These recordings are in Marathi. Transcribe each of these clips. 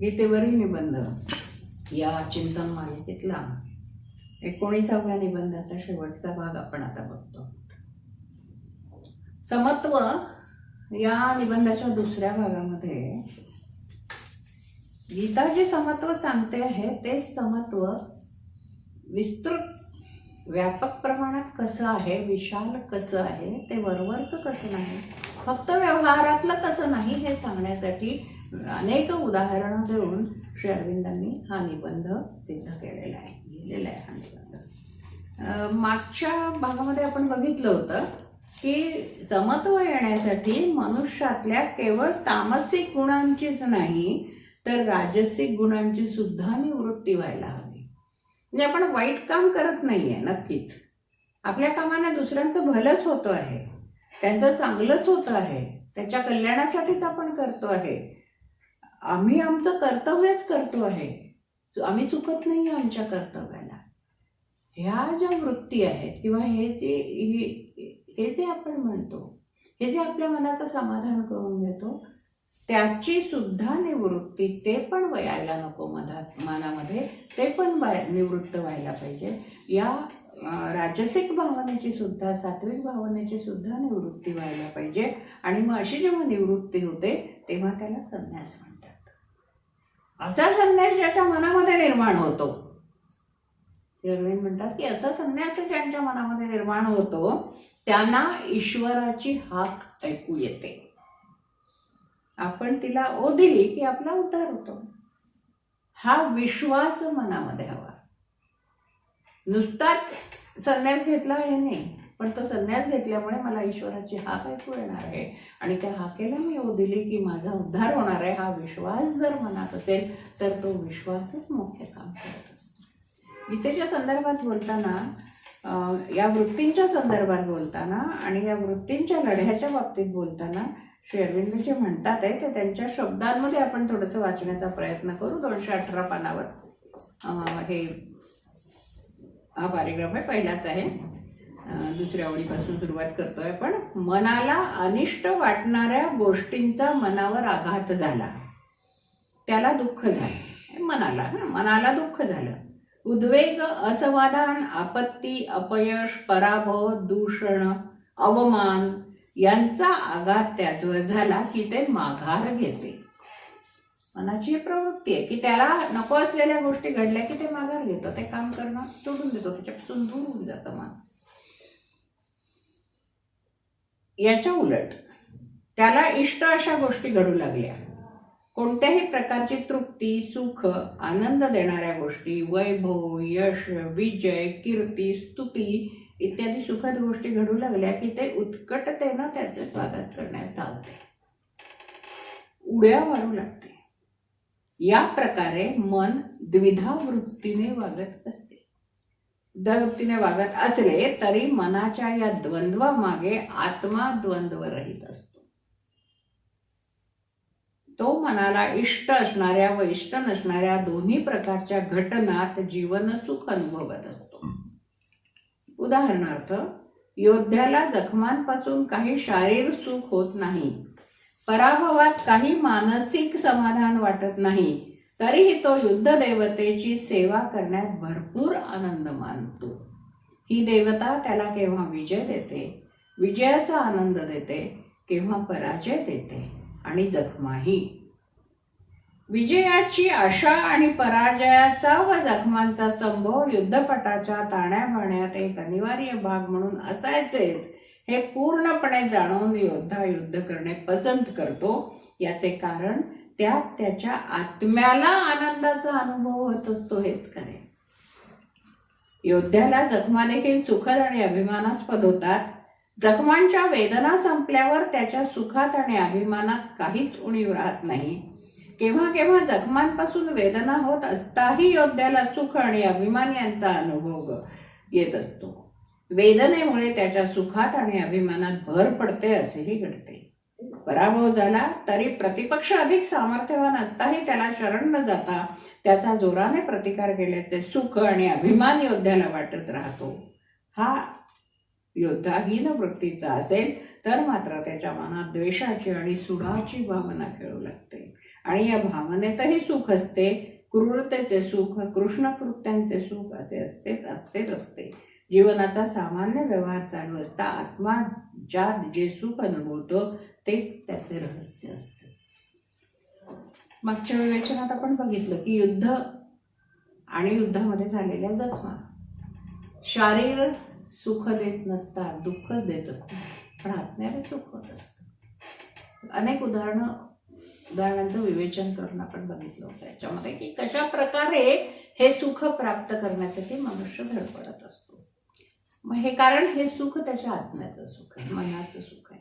गीतेवरील निबंध या चिंतन मालिकेतला 19व्या निबंधाचा शेवटचा भाग आपण आता बघतो. समत्व या निबंधाच्या दुसऱ्या भागामध्ये गीता जे समत्व सांगते आहे ते समत्व विस्तृत व्यापक प्रमाणात कसं आहे, विशाल कसं आहे, ते वरवरचं कसं नाही, फक्त व्यवहारातलं कसं नाही हे सांगण्यासाठी अनेक उदाहरणं देऊन श्री अरविंदांनी हा निबंध सिद्ध केलेला आहे, लिहिलेला आहे हा निबंध. मागच्या भागामध्ये आपण बघितलं होतं की समत्व येण्यासाठी मनुष्यातल्या केवळ तामसिक गुणांचीच नाही तर राजसिक गुणांची सुद्धा निवृत्ती व्हायला हवी. म्हणजे आपण वाईट काम करत नाहीये, नक्कीच आपल्या कामाने दुसऱ्यांचं भलंच होतं आहे, त्यांचं चांगलंच होतं आहे, त्याच्या कल्याणासाठीच आपण करतो आहे, आम्ही आमचं कर्तव्यच करतो आहे, आम्ही चुकत नाही आमच्या कर्तव्याला. ह्या ज्या वृत्ती आहेत किंवा हे जे आपण म्हणतो, हे जे आपल्या मनाचं समाधान करून घेतो त्याची सुद्धा निवृत्ती, ते पण व्हायला नको मनामध्ये, ते पण निवृत्त व्हायला पाहिजे. या राजसिक भावनेची सुद्धा, सात्विक भावनेची सुद्धा निवृत्ती व्हायला पाहिजे. आणि मग अशी जेव्हा निवृत्ती होते तेव्हा त्याला संन्यास म्हणतात. असा संन्यास ज्याच्या मनामध्ये निर्माण होतो, अरविंद म्हणतात की असा संन्यास ज्यांच्या मनामध्ये निर्माण होतो त्यांना ईश्वराची हाक ऐकू येते. आपण तिला ओ दिली की आपला उद्धार होतो. हा विश्वास मनामध्ये हवा. नुसताच संन्यास घेतला हे नाही, पण तो संन्यास घेतल्यामुळे मला ईश्वराची हाक ऐकू येणार आहे आणि त्या हाकेला मी ओ दिली की माझा उद्धार होणार आहे, हा विश्वास जर मनात असेल तर तो विश्वासच मुख्य काम करत असतो. गीतेच्या संदर्भात बोलताना, या वृत्तींच्या संदर्भात बोलताना आणि या वृत्तींच्या लढ्याच्या बाबतीत बोलताना श्री अरविंद जे म्हणतात आहे ते त्यांच्या शब्दांमध्ये आपण थोडंसं वाचण्याचा प्रयत्न करू. 218 पानावर हा पॅरेग्राफ आहे, पहिलाच आहे, दुसऱ्या ओळीपासून सुरुवात करतोय आपण. मनाला अनिष्ट वाटणाऱ्या गोष्टींचा मनावर आघात झाला, त्याला दुःख झालं. मनाला दुःख झालं. उद्वेग, असमाधान, आपत्ती, अपयश, पराभव, दूषण, अवमान यांचा आघात त्याच्यावर झाला की ते माघार घेते. मनाची प्रवृत्ती आहे की त्याला नको असलेल्या गोष्टी घडल्या की ते माघार घेतं, ते काम करणं सोडून देतो, त्याच्यापासून दूर होऊन जातं मन. याच्या उलट त्याला इष्ट अशा गोष्टी घडू लागल्या. कोणत्याही प्रकारची तृप्ती, सुख, आनंद देणाऱ्या गोष्टी, वैभव, यश, विजय, कीर्ती, स्तुती इत्यादी सुखद गोष्टी घडू लागल्या की ते उत्कटतेनं त्याचे स्वागत करण्यात धावते, उड्या मारू लागते. या प्रकारे मन द्विधा वृत्तीने वागत असते. वृत्तीने वागत असले तरी मनाच्या या द्वंद्वामागे आत्मा द्वंद्वरहित असतो. तो मनाला इष्ट असणाऱ्या व इष्ट नसणाऱ्या दोन्ही प्रकारच्या घटनात जीवन सुख अनुभवत असतो. उदाहरणार्थ, योद्ध्याला जखमांपासून काही शारीरिक सुख होत नाही, पराभवात काही मानसिक समाधान वाटत नाही, तरीही तो युद्ध देवतेची सेवा करण्यात भरपूर आनंद मानतो. ही देवता त्याला केव्हा विजय देते, विजयाचा आनंद देते, केव्हा पराजय देते आणि जखमाही. विजयाची आशा आणि पराजयाचा व जखमांचा संभव युद्धपटाच्या ताण्याबाण्यात एक अनिवार्य भाग म्हणून असायचेच हे पूर्णपणे जाणून योद्धा युद्ध करणे पसंत करतो. याचे कारण त्यात त्याच्या आत्म्याला आनंदाचा अनुभव होत असतो हेच खरे. योद्ध्याला जखमा देखील सुखद आणि अभिमानास्पद होतात. जखमांच्या वेदना संपल्यावर त्याच्या सुखात आणि अभिमानात काहीच उणीव राहत नाही. केव्हा केव्हा जखमांपासून वेदना होत असताही योद्ध्याला सुख आणि अभिमान यांचा अनुभव येत असतो. वेदनेमुळे त्याच्या सुखात आणि अभिमानात भर पडते असेही घडते. पराभव झाला तरी प्रतिपक्ष अधिक सामर्थ्यवान असताही त्याला शरण न जाता त्याचा जोराने प्रतिकार केल्याचे सुख आणि अभिमान योद्ध्याला वाटत राहतो. हा योद्धा हीन वृत्तीचा असेल तर मात्र त्याच्या मनात द्वेषाची आणि सुडाची भावना खेळू लागते आणि या भावनेतही सुख असते, क्रूरतेचे सुख, कृष्णकृत्यांचे सुख असे असतेच असते. जीवनाचा सामान्य व्यवहार चालू असता आत्मा ज्यात जे सुख अनुभवतो तेच त्याचे रहस्य असते. मागच्या विवेचनात आपण बघितलं की युद्ध आणि युद्धामध्ये झालेल्या जखमा शारीर सुख देत नसतात, दुःख देत असतात, पण आत्म्याला सुख होत असतं. अनेक उदाहरणांचं विवेचन करून आपण बघितलं होतं याच्यामध्ये की कशा प्रकारे हे सुख प्राप्त करण्यासाठी मनुष्य धडपडत असतो. मग हे कारण हे सुख त्याच्या आत्म्याचं सुख आहे, मनाचं सुख आहे.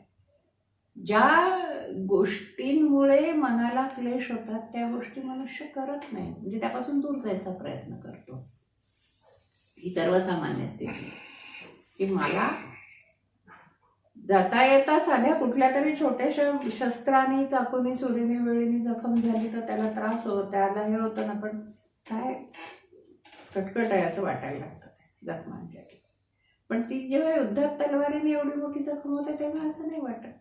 ज्या गोष्टींमुळे मनाला क्लेश होतात त्या गोष्टी मनुष्य करत नाही, म्हणजे त्यापासून दूर जायचा प्रयत्न करतो. ही सर्वसामान्य स्थिती की मला जाता येता साध्या कुठल्या तरी छोट्याशा शस्त्राने, चाकूने, सुरीने, वेळीने जखम झाली तर त्याला त्रास होतो, त्याला हे होतं ना, पण काय कटकट आहे असं वाटायला लागतं जखमांसाठी. पण ती जेव्हा युद्धात तलवारीने एवढी मोठी जखम होते तेव्हा असं नाही वाटत.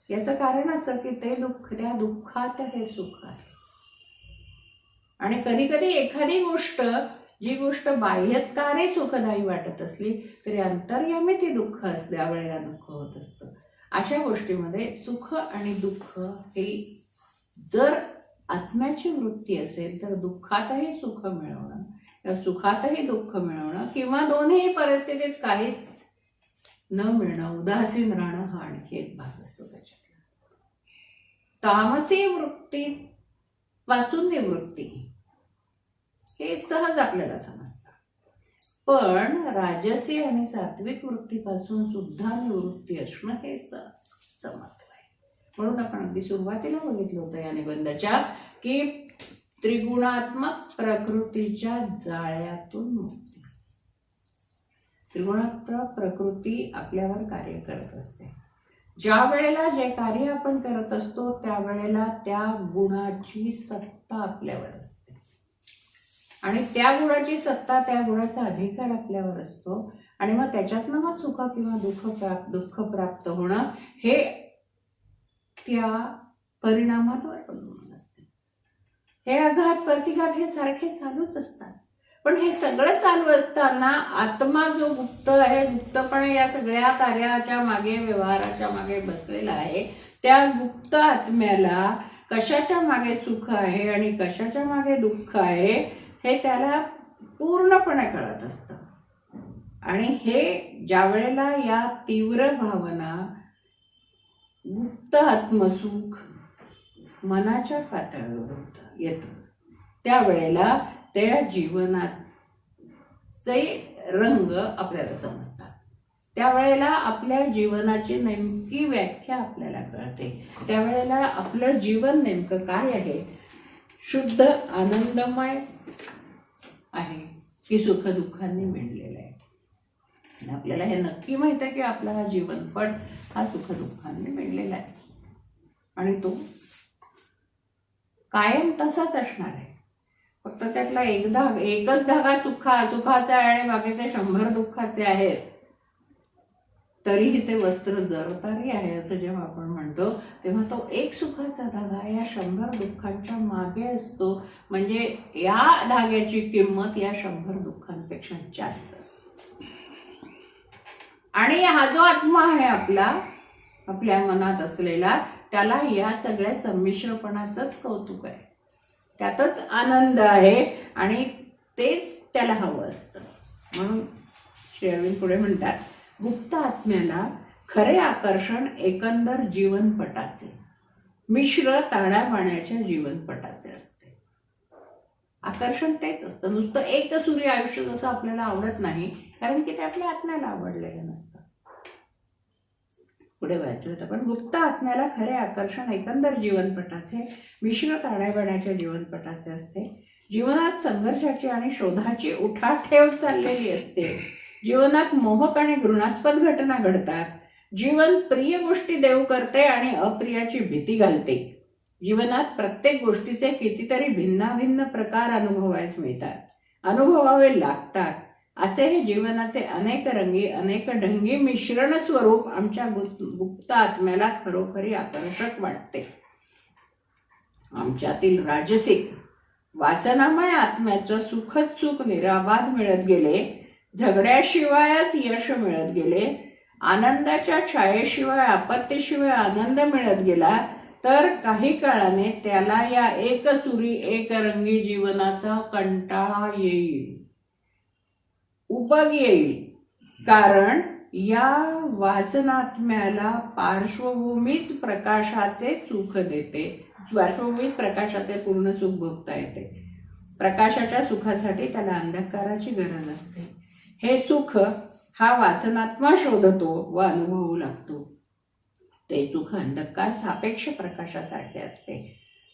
याचं कारण असं की ते दुःख, त्या दुःखात हे सुख आहे. आणि कधी कधी एखादी गोष्ट, जी गोष्ट बाह्यत्कारे सुखदायी वाटत असली तरी अंतर्यामी ती दुःख असल्या वेळेला दुःख होत असतं. अशा गोष्टीमध्ये सुख आणि दुःख हे जर आत्म्याची वृत्ती असेल तर दुःखातही सुख मिळवणं किंवा सुखातही दुःख मिळवणं किंवा दोन्ही परिस्थितीत काहीच न मिळणं, उदासीन राहणं हा आणखी एक भाग असतो त्याच्यातला. तामसी वृत्ती पासून निवृत्ती हे सहज आपल्याला समजतं, पण राजसी आणि सात्विक वृत्तीपासून सुद्धा निवृत्ती असणं हे समत्व आहे. म्हणून आपण अगदी सुरुवातीला बघितलं होतं या निबंधाच्या की त्रिगुणात्मक प्रकृतीच्या जाळ्यातून मुक्ती. त्रिगुणात्मक प्रकृती आपल्यावर कार्य करत असते. ज्या वेळेला जे कार्य आपण करत असतो त्यावेळेला त्या गुणाची सत्ता आपल्यावर असते आणि त्या गुणाची सत्ता, त्या गुणाचा अधिकार आपल्यावर असतो आणि मग त्याच्यातनं मग सुख किंवा दुःख प्राप्त होणं हे त्या परिणामांवर अवलंबून असते. हे आघात प्रतिघात हे सारखे चालूच असतात. पण हे सगळं चालू असताना आत्मा जो गुप्त आहे, गुप्तपणे या सगळ्या कार्याच्या मागे, व्यवहाराच्या मागे बसलेला आहे, त्या गुप्त आत्म्याला कशाच्या मागे सुख आहे आणि कशाच्या मागे दुःख आहे हे त्याला पूर्णपणे कळत असतं. आणि हे ज्या वेळेला या तीव्र भावना, गुप्त आत्मसुख मनाच्या पातळीवर येतं त्यावेळेला त्या जीवनाचे रंग आपल्याला समजतात. त्यावेळेला आपल्या जीवनाची नेमकी व्याख्या आपल्याला कळते. त्यावेळेला आपलं जीवन नेमकं काय आहे, शुद्ध आनंदमय आहे की सुखदुःखांनी विणलेलं आहे. आणि आपल्याला हे नक्की माहित आहे की आपला हा जीवनपट हा सुखदुःखांनी विणलेला आहे आणि तो कायम तसाच असणार आहे. फक्त त्यातला एकच धागा सुखाचा आहे आणि बाकीचे 100 दुःखाचे आहेत, तरीही ते वस्त्र जरतारी आहे असं जेव्हा आपण म्हणतो तेव्हा तो एक सुखाचा धागा या 100 दुःखांच्या मागे असतो. म्हणजे या धाग्याची किंमत या 100 दुःखांपेक्षा जास्त. आणि हा जो आत्मा आहे आपल्या मनात असलेला, त्याला या सगळ्या संमिश्रपणाचंच कौतुक आहे, त्यातच आनंद आहे आणि तेच त्याला हवं असतं. म्हणून श्री अरविंद पुढे म्हणतात, गुप्त आत्म्याला खरे आकर्षण एकंदर जीवनपटाचे, मिश्र ताण्याबाण्याच्या जीवनपटाचे असते. आकर्षण तेच असतं. नुसतं एक सूर्य आयुष्य जसं आपल्याला आवडत नाही, कारण की ते आपल्या आत्म्याला आवडलेलं नसतं. पुढे वाचूयात आपण, गुप्त आत्म्याला खरे आकर्षण एकंदर जीवनपटाचे, मिश्र ताण्याबाण्याच्या जीवनपटाचे असते. जीवनात संघर्षाची आणि शोधाची उठाठेव चाललेली असते. जीवनात मोहक आणि घृणास्पद घटना घडतात. जीवन प्रिय गोष्टी देव करते आणि अप्रियाची भीती घालते. जीवनात प्रत्येक गोष्टीचे कितीतरी भिन्नाभिन्न प्रकार अनुभवायला मिळतात, अनुभवावे लागतात. असे हे जीवनाचे अनेक रंगी, अनेक ढंगी मिश्रण स्वरूप आमच्या गुप्त आत्म्याला खरोखरी आकर्षक वाटते. आमच्यातील राजसिक वासनामय आत्म्याचं सुखच सुख निराबाध मिळत गेले, झगड्याशिवायच यश मिळत गेले, आनंदाच्या छायेशिवाय आपत्तीशिवाय आनंद मिळत गेला, तर काही काळाने त्याला या एकसुरी एकरंगी जीवनाचा कंटाळा येईल, उपग येईल. कारण या वासनात्म्याला पार्श्वभूमीच प्रकाशाचे सुख देते, पार्श्वभूमीच प्रकाशाचे पूर्ण सुख भोगता येते. प्रकाशाच्या सुखासाठी त्याला अंधकाराची गरज असते. हे सुख हा वासनात्मा शोधतो व अनुभवू लागतो. ते सुख अंधकार सापेक्ष प्रकाशासारखे असते.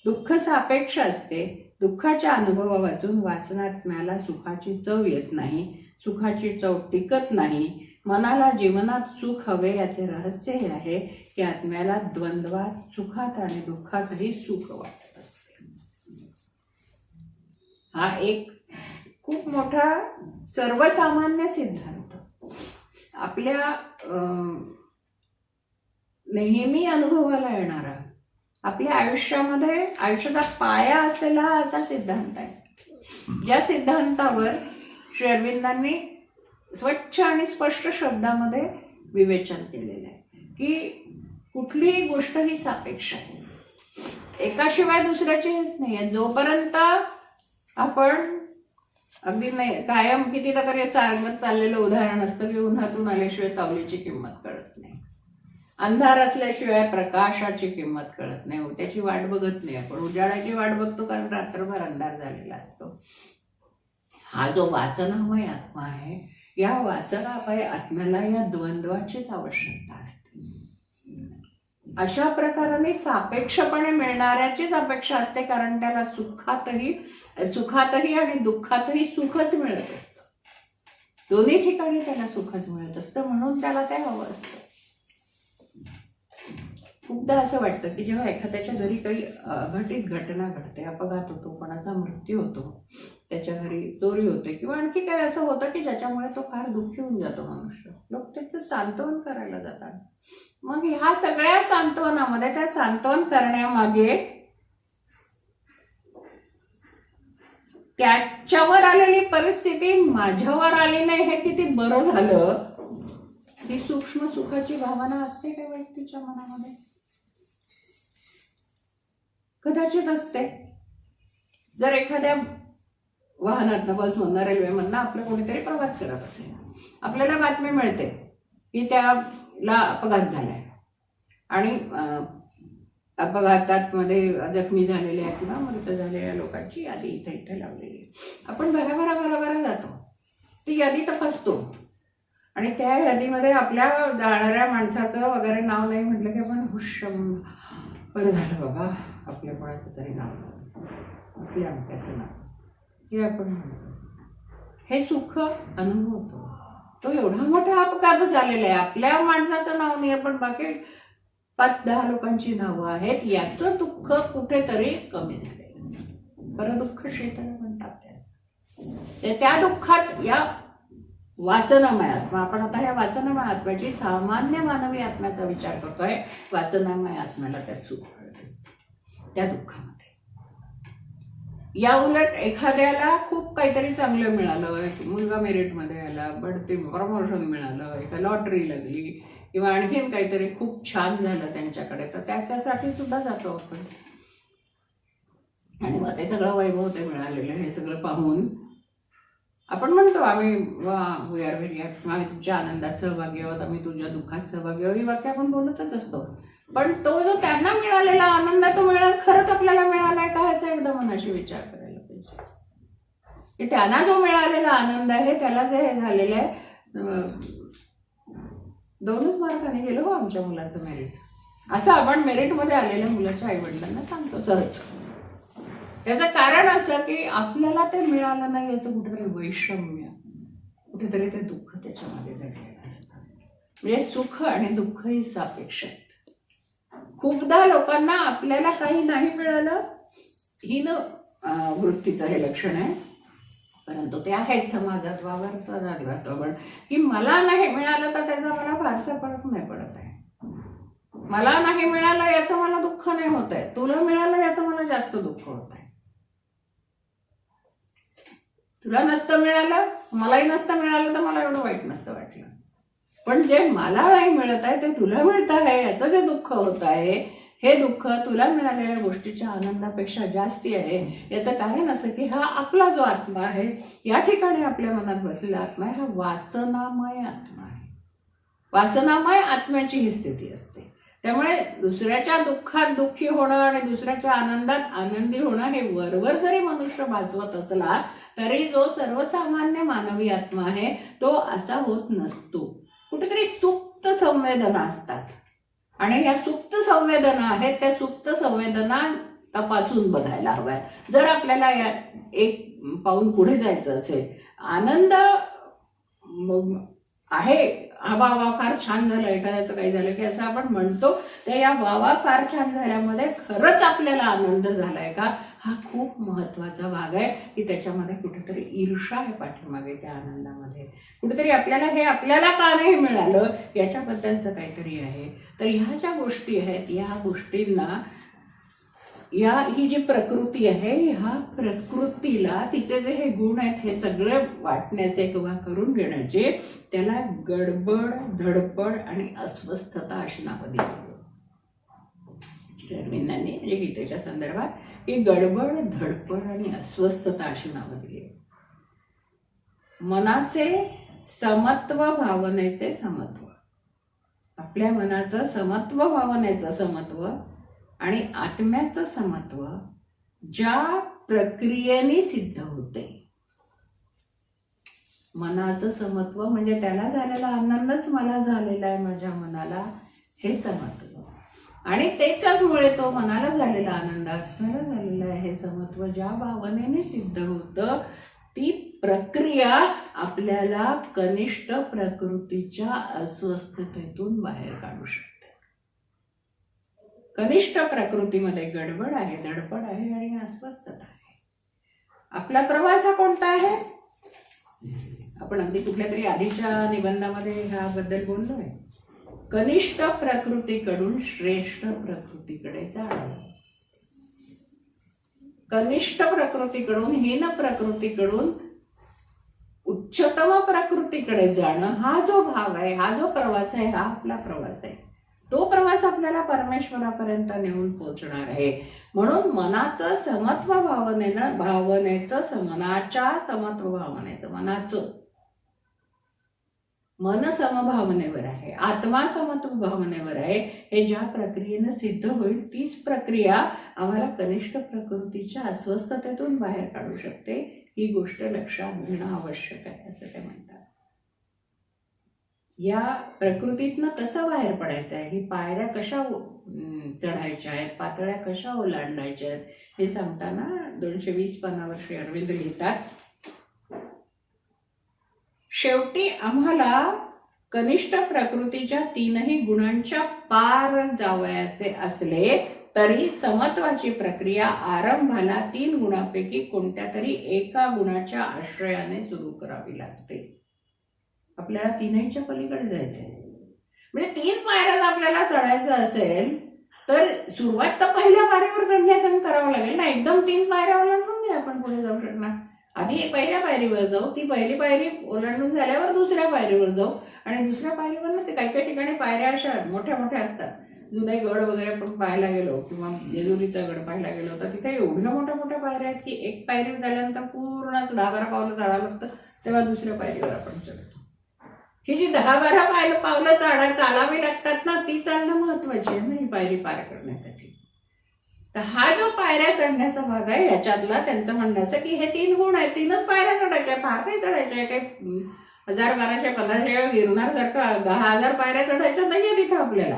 दुःख सापेक्ष असते. दुःखाच्या अनुभवातून वासनात्म्याला सुखाची चव येत नाही, सुखाची चव टिकत नाही. मनाला जीवनात सुख हवे याचे रहस्य हे आहे की आत्म्याला द्वंद्वात सुखात आणि दुःखातही सुख वाटत असते. हा एक खूप मोठा सर्वसामान्य सिद्धांत आपल्या नेहमी अनुभवाला येणारा, आपल्या आयुष्यामध्ये आयुष्याचा पाया असलेला हा असा सिद्धांत आहे. ज्या सिद्धांतावर श्री अरविंदांनी स्वच्छ आणि स्पष्ट शब्दामध्ये विवेचन केलेलं आहे की कुठलीही गोष्ट ही सापेक्ष आहे, एकाशिवाय दुसऱ्याची हेच नाही आहे. जोपर्यंत आपण अगदी नाही कायम कितीदा तरी सांगत चाललेलं उदाहरण असतं की उन्हातून आल्याशिवाय सावलीची किंमत कळत नाही, अंधार असल्याशिवाय प्रकाशाची किंमत कळत नाही, त्याची वाट बघत नाही आपण, उजाडाची वाट बघतो कारण रात्रभर अंधार झालेला असतो. हा जो वासनामय आत्मा आहे, या वासनामय आत्म्याला या द्वंद्वाचीच आवश्यकता असते. अशा प्रकाराने सापेक्षपणे मिळणाऱ्याचीच अपेक्षा असते, कारण त्याला सुखातही आणि दुःखातही सुखच मिळत असतं. दोन्ही ठिकाणी त्याला सुखच मिळत असतं, म्हणून त्याला ते हवं असतं. खूपदा असं वाटतं की जेव्हा एखाद्याच्या घरी काही अघटित घटना घडते, अपघात होतो, कोणाचा मृत्यू होतो, त्याच्या घरी चोरी होते किंवा आणखी काय असं होतं की ज्याच्यामुळे तो फार दुःखी होऊन जातो मनुष्य, लोक त्याचं सांत्वन करायला जातात. मग ह्या सगळ्या सांत्वनामध्ये, त्या सांत्वन करण्यामागे त्याच्यावर आलेली परिस्थिती माझ्यावर आली नाही हे किती बरं झालं, ही सूक्ष्म सुखाची भावना असते का व्यक्तीच्या मनामध्ये? कदाचित असते. जर एखाद्या वाहनातनं, बसमधनं, रेल्वेमधनं आपलं कोणीतरी प्रवास करत असेल, आपल्याला बातमी मिळते की त्याला अपघात झालाय आणि अपघातात मध्ये जखमी झालेल्या किंवा मृत झालेल्या लोकांची यादी इथे इथे लावलेली आहे. आपण भराभरा जातो, ती यादी तपासतो आणि त्या यादीमध्ये आपल्या जाणाऱ्या माणसाचं वगैरे नाव नाही म्हटलं की आपण हुश्शम, बरं झालं बाबा आपल्या कोणाचं तरी नाव, आपल्या अमक्याचं नाव हे आपण म्हणतो. हे सुख अनुभवतो. तो एवढा मोठा अपघात झालेला आहे, आपल्या माणसाचं नाव नाही, आपण बाकी 5-10 लोकांची नावं आहेत, याचं दुःख कुठेतरी कमी झालेलं. बरं, दुःख शीतल म्हणतात. त्या दुःखात या वासनामय आत्मा, आपण आता ह्या वासनामय आत्म्याची सामान्य मानवी आत्म्याचा विचार करतोय, वासनामय आत्म्याला त्यात सुख मिळत असतं त्या दुःखामध्ये. या उलट एखाद्याला खूप काहीतरी चांगलं मिळालं, मुलगा मेरिटमध्ये आला, बढती प्रमोशन मिळालं, एका लॉटरी लागली किंवा आणखीन काहीतरी खूप छान झालं त्यांच्याकडे, तर त्याच्यासाठी सुद्धा जातो आपण. आणि मग ते सगळं वैभव ते मिळालेलं हे सगळं पाहून आपण म्हणतो आम्ही वी आर व्हेरी हॅपी, आम्ही तुमच्या आनंदात सहभागी आहोत, आम्ही तुझ्या दुःखात सहभागी आहोत, ही वाक्य आपण बोलतच असतो. पण तो जो त्यांना मिळालेला आनंद, तो खरंच आपल्याला मिळालाय का ह्याचा एकदा मनाशी विचार करायला पाहिजे. की त्यांना जो मिळालेला आनंद आहे त्याला जे हे झालेलं आहे, 2च मार्काने गेलो हो आमच्या मुलाचं मेरिट, असं आपण मेरिटमध्ये आलेल्या मुलाच्या आईवडिलांना सांगतो सहज. त्याचं कारण असं की आपल्याला ते मिळालं नाही याचं कुठेतरी वैषम्य, कुठेतरी ते दुःख त्याच्यामध्ये दडलेलं असतं. म्हणजे सुख आणि दुःख ही सापेक्ष आहेत. खूपदा लोकांना आपल्याला काही नाही मिळालं हीन वृत्तीचं हे लक्षण आहे, परंतु ते आहेत समाजात वावरतो पण की मला नाही मिळालं तर त्याचा मला फारसा फरक नाही पडत आहे. मला नाही मिळालं याचं मला दुःख नाही होत आहे, तुला मिळालं याचं मला जास्त दुःख होत आहे. तुला नसतं मिळालं, मलाही नसतं मिळालं तर मला एवढं वाईट नसतं वाटलं. पण जे मला नाही मिळत आहे ते तुला मिळत आहे याचं जे दुःख होत आहे, हे दुःख तुला मिळालेल्या गोष्टीच्या आनंदापेक्षा जास्ती आहे. याचं कारण असं की हा आपला जो आत्मा आहे, या ठिकाणी आपल्या मनात बसलेला आत्मा आहे, हा वासनामय आत्मा आहे. वासनामय आत्म्याची ही स्थिती असते. त्यामुळे दुसऱ्याच्या दुःखात दुःखी होणं आणि दुसऱ्याच्या आनंदात आनंदी होणं हे वरवर जरी मनुष्य भासवत असला तरी जो सर्वसामान्य मानवी आत्मा आहे तो असा होत नसतो. कुठेतरी सुप्त संवेदना असतात आणि ह्या सुप्त संवेदना आहेत, त्या सुप्त संवेदना तपासून बघायला हव्यात. जर आपल्याला या एक पाऊल पुढे जायचं असेल, आनंद आहे, हा वा फार छान झालं, एखाद्याचं काही झालं की असं आपण म्हणतो, तर या वावा फार छान झाल्यामध्ये खरंच आपल्याला आनंद झालाय का, हा खूप महत्वाचा भाग आहे. की त्याच्यामध्ये कुठेतरी ईर्ष्या आहे पाठीमागे, त्या आनंदामध्ये कुठेतरी आपल्याला का नाही मिळालं याच्याबद्दलचं काहीतरी आहे. तर ह्या ज्या गोष्टी आहेत, या गोष्टींना ही जी प्रकृती आहे, ह्या प्रकृतीला तिचे जे हे गुण आहेत हे सगळे वाटण्याचे किंवा करून घेण्याचे, त्याला गडबड, धडपड आणि अस्वस्थता अशी नावं दिली अरविंदांनी, म्हणजे गीतेच्या संदर्भात ही गडबड, धडपड आणि अस्वस्थता अशी नावं दिली. मनाचे समत्व, भावनेचे समत्व, आपल्या मनाचं समत्व, भावनेचं समत्व आणि आत्म्याचं समत्व ज्या प्रक्रियेने सिद्ध होते. मनाचं समत्व म्हणजे त्याला झालेला आनंदच मला झालेला आहे, माझ्या मनाला, हे समत्व. आणि त्याच्याचमुळे तो मनाला झालेला आनंद आत्म्याला झालेला आहे हे समत्व ज्या भावनेने सिद्ध होतं, ती प्रक्रिया आपल्याला कनिष्ठ प्रकृतीच्या अस्वस्थतेतून बाहेर काढू शकते. कनिष्ठ प्रकृतीमध्ये गडबड आहे, धडपड आहे आणि अस्वस्थता आहे. आपला प्रवास हा कोणता आहे? आपण अगदी कुठल्या तरी आधीच्या निबंधामध्ये ह्याबद्दल बोललोय. कनिष्ठ प्रकृतीकडून श्रेष्ठ प्रकृतीकडे जाणं, कनिष्ठ प्रकृतीकडून हीन प्रकृतीकडून उच्चतम प्रकृतीकडे जाणं, हा जो भाग आहे, हा जो प्रवास आहे, हा आपला प्रवास आहे. तो प्रवास आपल्याला परमेश्वरापर्यंत नेऊन पोहोचणार आहे. म्हणून मनाचं समत्व भावनेचं, मनाच्या समत्व भावनेचं, मनाचं मन समभावनेवर आहे, आत्मा समत्व भावनेवर आहे. हे ज्या प्रक्रियेनं सिद्ध होईल तीच प्रक्रिया आम्हाला कनिष्ठ प्रकृतीच्या अस्वस्थतेतून बाहेर काढू शकते. ही गोष्ट लक्षात घेणं आवश्यक आहे असं ते म्हणतात. या प्रकृतीतनं कसं बाहेर पडायचं आहे, ही पायऱ्या कशा चढायच्या आहेत, पातळ्या कशा ओलांडायच्या आहेत, हे सांगताना 220 पानावर श्री अरविंद लिहितात. शेवटी आम्हाला कनिष्ठ प्रकृतीच्या 3ही गुणांच्या पार जावयाचे असले तरी समत्वाची प्रक्रिया आरंभाला 3 गुणांपैकी कोणत्या तरी एका गुणाच्या आश्रयाने सुरू करावी लागते. आपल्याला 3हीच्या पलीकडे जायचंय, म्हणजे 3 पायऱ्या आपल्याला चढायचं असेल तर सुरुवात तर पहिल्या पायरीवर चढण्यासाठी करावं लागेल ना. एकदम 3 पायऱ्या ओलांडून नाही आपण पुढे जाऊ शकणार. आधी पहिल्या पायरीवर जाऊ, ती पहिली पायरी ओलांडून झाल्यावर दुसऱ्या पायरीवर जाऊ आणि दुसऱ्या पायरीवर ना ते काही काही ठिकाणी पायऱ्या अशा मोठ्या मोठ्या असतात. जुने गड वगैरे आपण पाहायला गेलो किंवा जेजुरीचा गड पाहायला गेलो तर तिथे एवढ्या मोठ्या मोठ्या पायऱ्या आहेत की एक पायरी झाल्यानंतर पूर्ण 10-12 पावलं चढावं लागतं, तेव्हा दुसऱ्या पायरीवर आपण चढतो. ही जी 10-12 पावलं चालावी लागतात ना, ती चालणं महत्वाची आहे ना ही पायरी पार करण्यासाठी. तर हा जो पायऱ्या चढण्याचा भाग आहे याच्यातला त्यांचं म्हणणं असं की हे 3 गुण आहेत, 3च पायऱ्या चढायच्या, फार नाही चढायच्या, काही 1000, 1200, 1500 गिरणार सारखं 10,000 पायऱ्या चढायच्या नाहीये तिथं आपल्याला,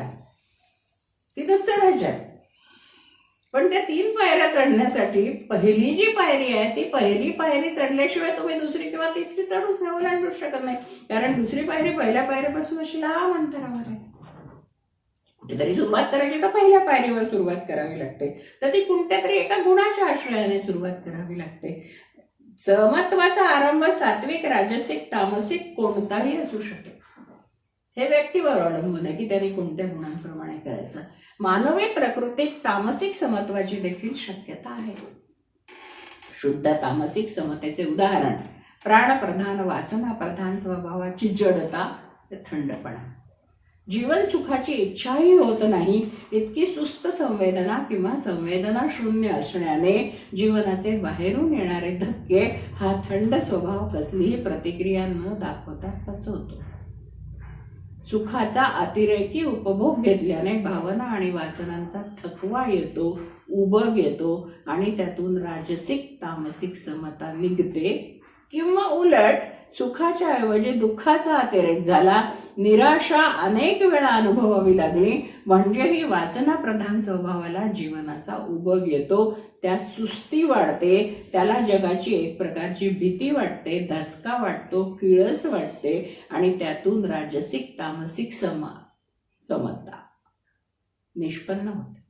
तिथंच चढायच्या. पण त्या 3 पायऱ्या चढण्यासाठी पहिली जी पायरी आहे ती पहिली पायरी चढल्याशिवाय तुम्ही दुसरी किंवा तिसरी चढूच नाही, ओलांडू शकत नाही. कारण दुसरी पायरी पहिल्या पायरीपासून अशी लांब अंतरावर आहे. कुठेतरी सुरुवात करायची तर पहिल्या पायरीवर सुरुवात करावी लागते, तर ती कोणत्या तरी एका गुणाच्या आश्रयाने सुरुवात करावी लागते. समत्वाचा आरंभ सात्विक, राजसिक, तामसिक कोणताही असू शकेल. हे व्यक्तीवर अवलंबून आहे की त्याने कोणत्या गुणांप्रमाणे करायचं. मानवी प्रकृतीत तामसिक समत्वाची देखील शक्यता आहे. शुद्ध तामसिक समतेचे उदाहरण प्राणप्रधान वासनाप्रधान स्वभावाची जडता, थंडपणा, जीवन सुखाची इच्छाही होत नाही इतकी सुस्त संवेदना किंवा संवेदना शून्य असण्याने जीवनाचे बाहेरून येणारे धक्के हा थंड स्वभाव कसलीही प्रतिक्रिया न दाखवता पचवतो. सुखाचा अतिरेकी उपभोग घेतल्याने भावना आणि वासनांचा थकवा येतो, उबग येतो आणि त्यातून राजसिक तामसिक समता निघते. किंवा उलट सुखाच्या ऐवजी दुःखाचा अतिरेक झाला, निराशा अनेक वेळा अनुभवावी लागली, म्हणजेही वासना प्रधान स्वभावाला जीवनाचा उबग येतो, त्यात सुस्ती वाढते, त्याला जगाची एक प्रकारची भीती वाटते, धसका वाटतो, किळस वाटते आणि त्यातून राजसिक तामसिक समता निष्पन्न होते.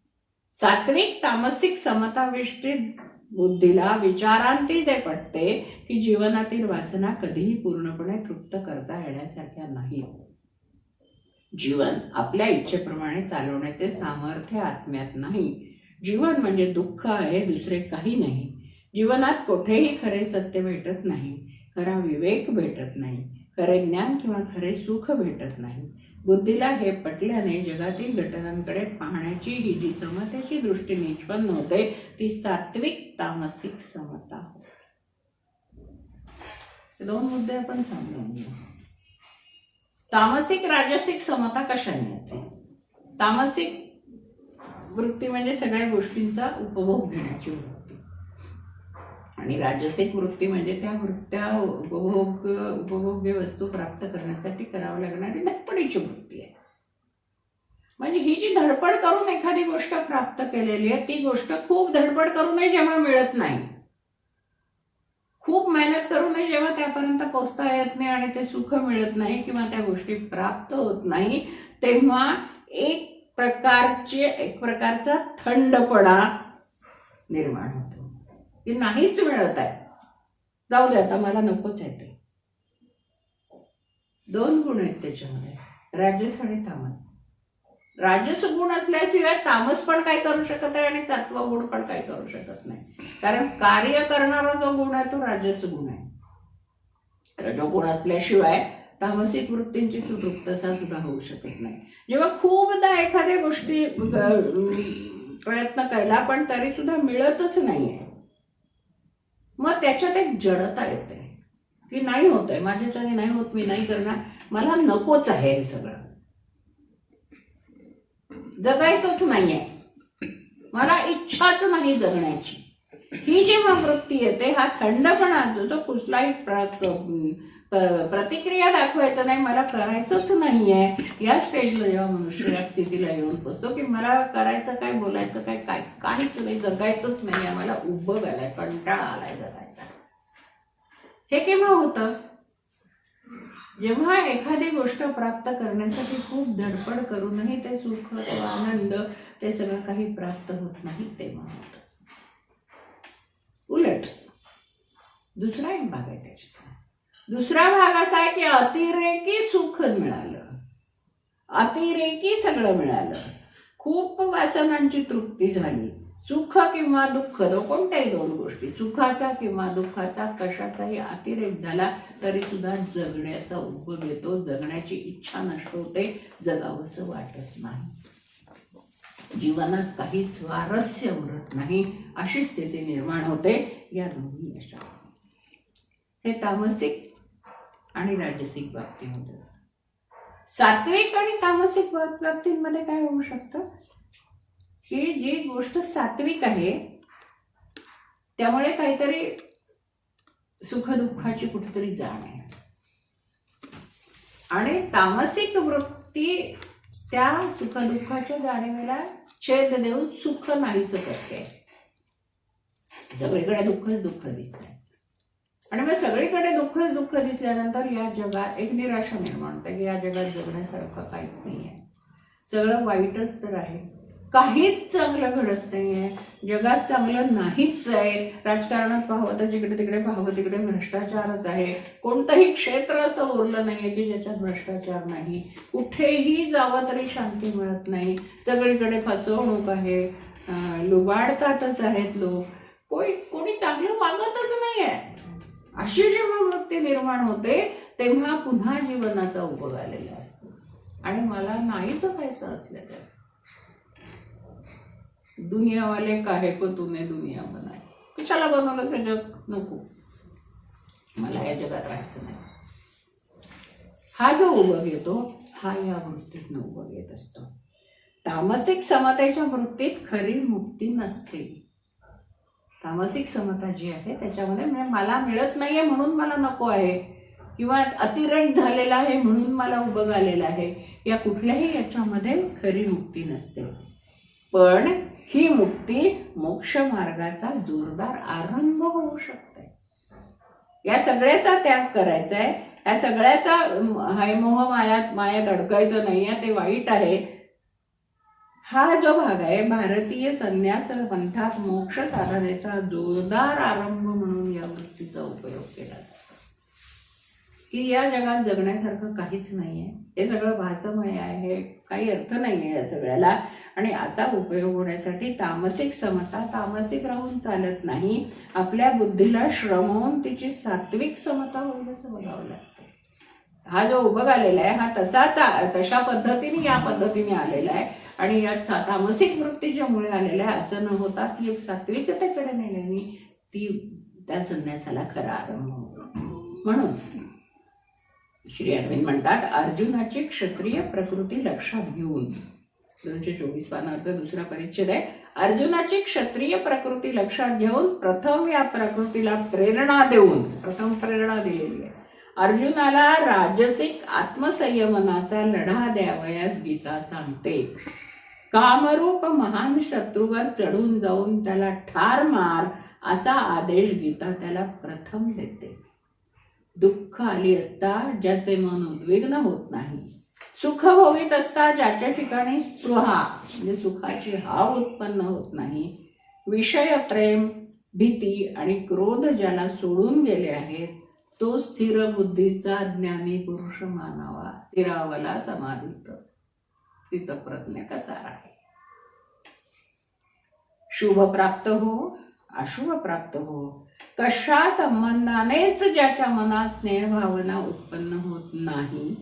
सात्विक तामसिक समताविष्टित बुद्धीला विचारांती ते पटते की जीवनातील वासना कधीही पूर्णपणे तृप्त करता येण्यासारख्या नाही. जीवन आपल्या इच्छेप्रमाणे चालवण्याचे सामर्थ्य आत्म्यात नाही. जीवन म्हणजे दुःख आहे, दुसरे काही नाही. जीवनात कुठेही खरे सत्य भेटत नाही, खरा विवेक भेटत नाही, खरे ज्ञान किंवा खरे सुख भेटत नाही. बुद्धीला हे पटल्याने जगातील घटनांकडे पाहण्याची ही जी समतेची दृष्टी निष्पन्न होते ती सात्विक तामसिक समता होते. दोन मुद्दे आपण समजून घेऊ. तामसिक राजसिक समता कशाने येते? तामसिक वृत्ती म्हणजे सगळ्या गोष्टींचा उपभोग घेण्याची वृत्ती आणि राजसिक वृत्ती म्हणजे त्या उपभोग्य वस्तू प्राप्त करण्यासाठी करावं लागणारी धडपडीची वृत्ती आहे. म्हणजे ही जी धडपड करून एखादी गोष्ट प्राप्त केलेली आहे ती गोष्ट खूप धडपड करूनही जेव्हा मिळत नाही, खूप मेहनत करूनही जेव्हा त्यापर्यंत पोहोचता येत नाही आणि ते सुख मिळत नाही किंवा त्या गोष्टी प्राप्त होत नाही, तेव्हा एक प्रकारचा थंडपणा निर्माण होतो की नाहीच मिळत आहे, जाऊ दे आता, मला नकोच आहे ते. दोन गुण आहेत त्याच्यामध्ये, राजस आणि तामस. राजस गुण असल्याशिवाय तामस पण काय करू शकत आहे आणि सत्व गुण पण काय करू शकत नाही. कारण कार्य करणारा जो गुण आहे तो राजस गुण आहे. रजोगुण असल्याशिवाय तामसिक वृत्तींची सुतृप्तता सुद्धा होऊ शकत नाही. जेव्हा खूपदा एखाद्या गोष्टी प्रयत्न केला पण तरी सुद्धा मिळतच नाहीये, मग त्याच्यात एक जडता येते की नाही होत आहे, माझ्याच्याने नाही होत, मी नाही करणार, मला नकोच आहे, हे सगळं जगायचंच नाहीये, मला इच्छाच नाही जगण्याची. ही जेव्हा वृत्ती येते, हा थंडपणा जो कुठलाही प्रतिक्रिया दाखवायचं नाही, मला करायचंच नाहीये, या स्टेजला जेव्हा मनुष्य या स्थितीला येऊन पोचतो की मला करायचं काय, बोलायचं काय, काहीच नाही, जगायचंच नाही, मला उभं आलाय, कंटाळा आलाय जगायचा. हे केव्हा होतं? जेव्हा एखादी गोष्ट प्राप्त करण्यासाठी खूप धडपड करूनही ते सुख किंवा आनंद ते सगळं काही प्राप्त होत नाही, तेव्हा होतं. उलट दुसरा एक भाग आहे त्याच्यात. दुसरा भाग असा आहे की अतिरेकी सुख मिळालं, अतिरेकी सगळं मिळालं, खूप वासनांची तृप्ती झाली. सुख किंवा दुःख, कोणत्याही दोन गोष्टी, सुखाचा किंवा दुःखाचा कशाचाही अतिरेक झाला तरी सुद्धा जगण्याचा उपभोग येतो, जगण्याची इच्छा नष्ट होते, जगावंसं वाटत नाही, जीवनात काही स्वारस्य उरत नाही, अशी स्थिती निर्माण होते. या दोन्ही अशा हे तामसिक आणि राजसिक बाबतीमध्ये. सात्विक आणि तामसिक बाबतींमध्ये काय होऊ शकतं की जी गोष्ट सात्विक आहे त्यामुळे काहीतरी सुखदुःखाची कुठेतरी जाण आहे आणि तामसिक वृत्ती त्या सुखदुःखाच्या जाणीवेला छेद देऊन सुख नाहीच करते. सगळीकडे दुःखच दुःख दिसतंय आणि मग सगळीकडे दुःखच दुःख दिसल्यानंतर या जगात एक निराशा निर्माण होते की या जगात जगण्यासारखं काहीच नाही आहे, सगळं वाईटच तर आहे. काहीच चांगलं घडत नाहीये, जगात चांगलं नाहीच आहे. राजकारणात पाहावं तर जिकडे तिकडे पाहावं तिकडे भ्रष्टाचारच आहे. कोणतंही क्षेत्र असं उरलं नाहीये की ज्याच्यात भ्रष्टाचार नाही. कुठेही जावं तरी शांती मिळत नाही, सगळीकडे फसवणूक आहे, लुबाडतातच आहेत लोक, कोणी चांगलं वागतच नाहीये. अशी जेव्हा वृत्ती निर्माण होते तेव्हा पुन्हा जीवनाचा उपभोग आलेला असतो. आणि मला नाहीच व्हायचं असलं तर दुनिया वाले काहे को तूने दुनिया बनाय, कशाला बनवलं हे जग, नको, मला या जगात राहायचं नाही. हा जो उभं येतो हा या वृत्तीतनं उभं येत असतो. तामसिक समतेच्या वृत्तीत खरी मुक्ती नसते. तामसिक समता जी आहे त्याच्यामध्ये मला मिळत नाहीये म्हणून मला नको आहे, किंवा अतिरेक झालेला आहे म्हणून मला उभं आलेलं आहे, या कुठल्याही याच्यामध्ये खरी मुक्ती नसते. पण ही मुक्ती मोक्ष मार्गाचा जोरदार आरंभ होऊ शकते. या सगळ्याचा त्याग करायचा आहे, या सगळ्याचा मोह मायात अडकायचं नाहीये, ते वाईट आहे. हा जो भाग आहे भारतीय संन्यास पंथात मोक्ष साधनेचा जोरदार आरंभ म्हणून या वृत्तीचा उपयोग केला जातो. की या जगात जगण्यासारखं काहीच नाहीये, हे सगळं भासमय आहे, काही अर्थ नाहीये या सगळ्याला. आणि याचा उपयोग होण्यासाठी तामसिक समता, तामसिक राहून चालत नाही. आपल्या बुद्धीला श्रमवून तिची सात्विक समता होईल असं बघावं लागतं. हा जो उभं आलेला आहे हा तशा पद्धतीने या पद्धतीने आलेला आहे. आणि या तामसिक वृत्तीच्यामुळे आलेला आहे असं न होता ती एक सात्विकतेकडे नेल्याने त्या संन्यासाला खरा आरंभ होतो. म्हणून श्री अरविंद म्हणतात, अर्जुनाची क्षत्रिय प्रकृती लक्षात घेऊन, 224 पानावरचा दुसरा परिच्छेद आहे. अर्जुनाची क्षत्रिय प्रकृती लक्षात घेऊन प्रथम या प्रकृतीला प्रेरणा देऊन, प्रथम प्रेरणा दिलेली आहे. अर्जुनाला राजसिक आत्मसंयमनाचा लढा द्यावयास गीता सांगते. कामरूप महान शत्रूवर चढून जाऊन त्याला ठार मार असा आदेश गीता त्याला प्रथम देते. दुःख आली असता ज्याचे मन उद्विग्न होत नाही, सुख भोगीत असता ज्याच्या ठिकाणी स्पृहा म्हणजे सुखाची हाव उत्पन्न होत नाही, विषय प्रेम, भीती आणि क्रोध ज्याला सोडून गेले आहेत, तो स्थिर बुद्धीचा ज्ञानी पुरुष मानावा. स्थिरावला समाधित स्थितप्रज्ञ कसा आहे. शुभ प्राप्त हो, अशुभ प्राप्त हो, कशा संबंधानेच ज्याच्या मनात स्नेहभावना उत्पन्न होत नाही,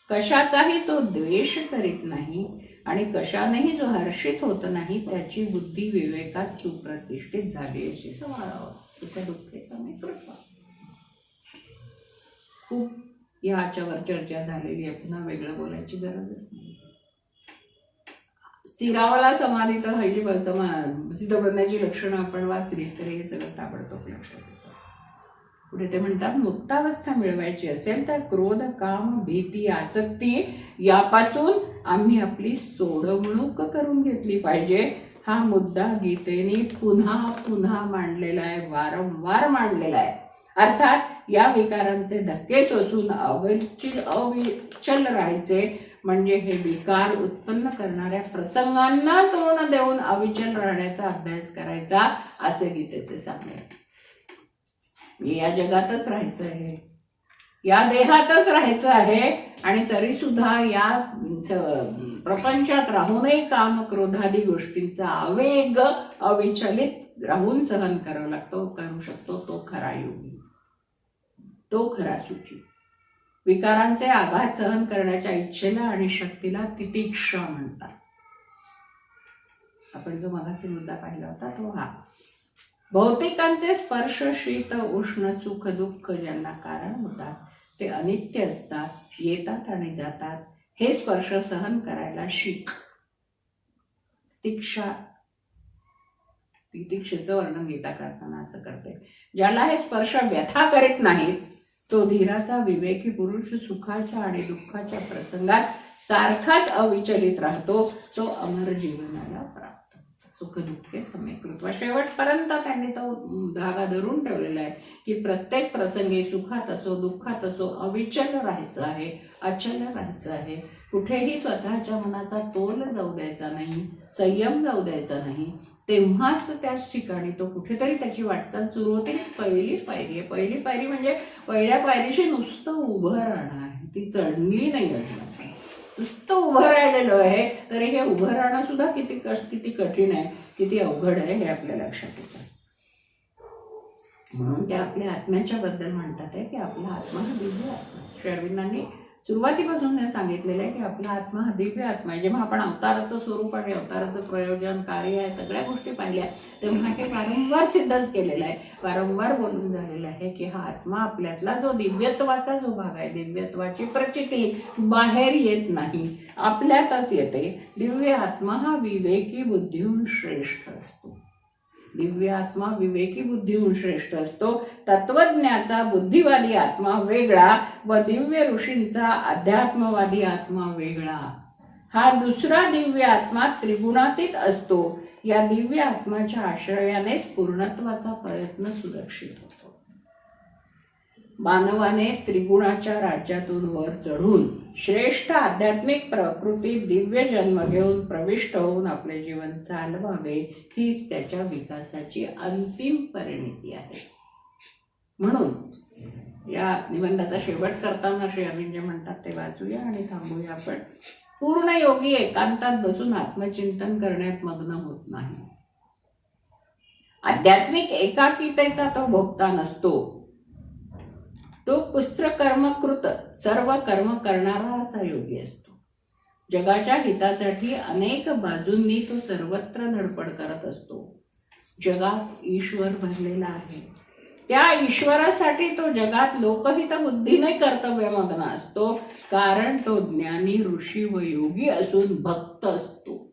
कशाचाही तो द्वेष करीत नाही आणि कशानेही जो हर्षित होत नाही, त्याची बुद्धी विवेकात सुप्रतिष्ठित झाली अशी समजावं. तुझ्या दुःखेचा मी कृपा. खूप याच्यावर चर्चा झालेली आहे, पुन्हा वेगळं बोलायची गरजच नाही. स्थिरावला समाधी तर हयची सिद्धप्रज्ञाची लक्षणं आपण वाचली तर हे सगळं ताबडतोब लक्षात येतं. पुढे ते म्हणतात, मुक्तावस्था मिळवायची असेल तर क्रोध, काम, भीती, आसक्ती यापासून आम्ही आपली सोडवणूक करून घेतली पाहिजे. हा मुद्दा गीतेने पुन्हा पुन्हा मांडलेला आहे, वारंवार मांडलेला आहे. अर्थात या विकारांचे धक्के सोसून अविचल राहायचे, म्हणजे हे विकार उत्पन्न करणाऱ्या प्रसंगांना तोंड देऊन अविचल राहण्याचा अभ्यास करायचा असे गीतेचे सांगणे. या जगातच राहायचं आहे, या देहातच राहायचं आहे, आणि तरी सुद्धा या प्रपंचात राहूनही काम, क्रोधादी गोष्टींचा आवेग अविचलित राहून सहन करावा लागतो, करू शकतो तो खरा योगी, तो खरा सुची. विकारांचे आघात सहन करण्याच्या इच्छेला आणि शक्तीला तितिक्षा म्हणतात. आपण जो मगाचा मुद्दा पाहिला होता तो हा. भौतिकांचे स्पर्श, शीत, उष्ण, सुख, दुःख ज्यांना कारण होतात ते अनित्य असतात, येतात आणि जातात. हे स्पर्श सहन करायला शिक. तितिक्षेचं वर्णन गीता करताना असं करते. ज्याला हे स्पर्श व्यथा करीत नाहीत तो धीराचा विवेकी पुरुष सुखाच्या आणि दुःखाच्या प्रसंगात सारखाच अविचलित राहतो, तो अमर जीवनाला प्राप्त होतो. सुखदुःखे समे कृत्वा. शेवटपर्यंत त्यांनी तो धागा धरून ठेवलेला आहे की प्रत्येक प्रसंगी सुखात असो दुःखात असो अविचल राहायचं आहे, अचल राहायचं आहे. कुठेही स्वतःच्या मनाचा तोल जाऊ द्यायचा नाही, संयम जाऊ द्यायचा नाही. तेव्हाच त्याच ठिकाणी तो कुठेतरी त्याची वाटचाल सुरू होते. पहिली पायरी आहे. पहिली पायरी म्हणजे पहिल्या पायरीशी नुसतं उभं राहणं आहे, ती चढली नाही अजून. नुसतं उभं राहिलेलं आहे तरी हे उभं राहणं सुद्धा किती कठीण आहे, किती अवघड आहे हे आपल्या लक्षात येतं. म्हणून ते आपल्या आत्म्याच्या बद्दल म्हणतात आहे की आपला आत्मा हा दिव्य आत्मा. श्री अरविंदांनी सुरुवातीपासून हे सांगितलेलं आहे की आपला आत्मा हा दिव्य आत्मा आहे. जेव्हा आपण अवताराचं स्वरूप आणि अवताराचं प्रयोजन कार्य या सगळ्या गोष्टी पाहिल्या तेव्हा हे वारंवार सिद्धच केलेलं आहे, वारंवार बोलून झालेलं आहे की हा आत्मा आपल्यातला जो दिव्यत्वाचा जो भाग आहे, दिव्यत्वाची प्रचिती बाहेर येत नाही, आपल्यातच येते. दिव्य आत्मा हा विवेकी बुद्धीहून श्रेष्ठ असतो. दिव्य आत्मा विवेकी बुद्धीहून श्रेष्ठ असतो. तत्वज्ञाचा बुद्धिवादी आत्मा वेगळा व दिव्य ऋषींचा अध्यात्मवादी आत्मा वेगळा. हा दुसरा दिव्य आत्मा त्रिगुणातीत असतो. या दिव्य आत्माच्या आश्रयानेच पूर्णत्वाचा प्रयत्न सुरक्षित होतो. मानवाने त्रिगुणाच्या राज्यातून वर चढून श्रेष्ठ आध्यात्मिक प्रकृतीत दिव्य जन्म घेऊन प्रविष्ट होऊन आपले जीवन चालवावे हीच त्याच्या विकासाची अंतिम परिणिती आहे. म्हणून या निबंधाचा शेवट करताना श्री अरविंद जे म्हणतात ते वाचूया आणि थांबूया आपण. पूर्ण योगी एकांतात बसून आत्मचिंतन करण्यात मग्न होत नाही. आध्यात्मिक एकाकीतेचा तो भोगता नसतो. तो पुस्त्र कर्मकृत सर्व कर्म करणारा असा योगी असतो. जगाच्या हितासाठी अनेक बाजूंनी तो सर्वत्र धडपड करत असतो. जगात ईश्वर भरलेला आहे. त्या ईश्वरासाठी तो जगात लोकहित बुद्धीने कर्तव्यमग्न असतो. कारण तो ज्ञानी ऋषी व योगी असून भक्त असतो.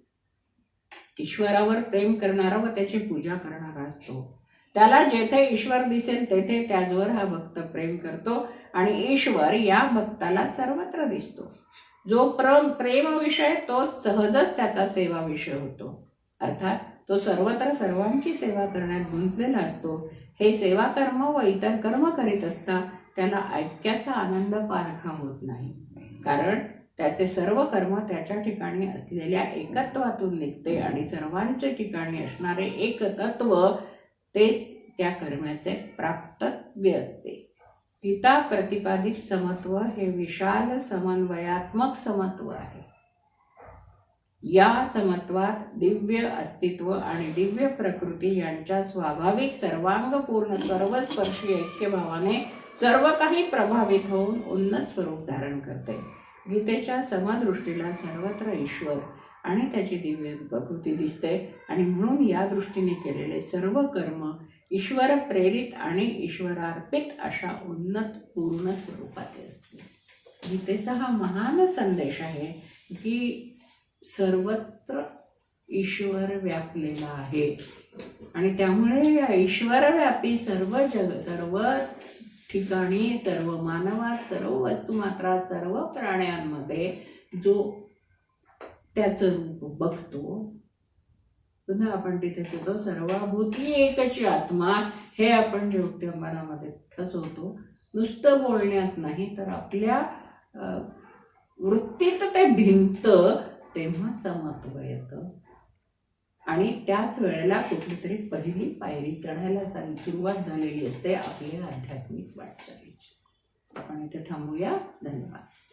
ईश्वरावर प्रेम करणारा व त्याची पूजा करणारा असतो. त्याला जेथे ईश्वर दिसेल तेथे त्याचवर हा भक्त प्रेम करतो आणि ईश्वर या भक्ताला सर्वत्र दिसतो. जो प्रेम विषय तोच सहजच त्याचा सेवा विषय होतो. अर्थात तो सर्वत्र सर्वांची सेवा करण्यात गुंतलेला असतो. हे सेवा कर्म व इतर कर्म करीत असता त्याला ऐक्याचा आनंद पारखा होत नाही. कारण त्याचे सर्व कर्म त्याच्या ठिकाणी असलेल्या एकत्वातून निघते आणि सर्वांच्या ठिकाणी असणारे एक तत्व तेच त्या कर्माचे प्राप्तव्य असते. पिता प्रतिपादित समत्व हे विशाल समन्वयात्मक समत्व आहे. या समत्वात दिव्य अस्तित्व आणि दिव्य प्रकृती यांच्या स्वाभाविक सर्वांगपूर्ण सर्वस्पर्शी ऐक्यभावाने सर्व काही प्रभावित होऊन उन्नत स्वरूप धारण करते. गीतेच्या समदृष्टीला सर्वत्र ईश्वर आणि त्याची दिव्य प्रकृती दिसते आणि म्हणून या दृष्टीने केलेले सर्व कर्म ईश्वर प्रेरित आणि ईश्वरार्पित अशा उन्नत पूर्ण स्वरूपाचे असते. गीतेचा हा महान संदेश आहे की सर्वत्र ईश्वर व्यापलेला आहे आणि त्यामुळे या ईश्वरव्यापी सर्व जग, सर्व ठिकाणी, सर्व मानवात, सर्व वस्तुमात्रात, सर्व प्राण्यांमध्ये जो त्याचं रूप बघतो. पुन्हा आपण तिथे होतो सर्वभूती एकची आत्मा हे आपण जेवढ्या मनामध्ये ठसवतो. नुसतं बोलण्यात नाही तर आपल्या वृत्तीत ते भिंत तेव्हा समत्व येतं आणि त्याच वेळेला कुठली तरी पहिली पायरी चढायला सुरुवात झालेली असते आपल्या आध्यात्मिक वाटचालीची. आपण इथे थांबूया. धन्यवाद.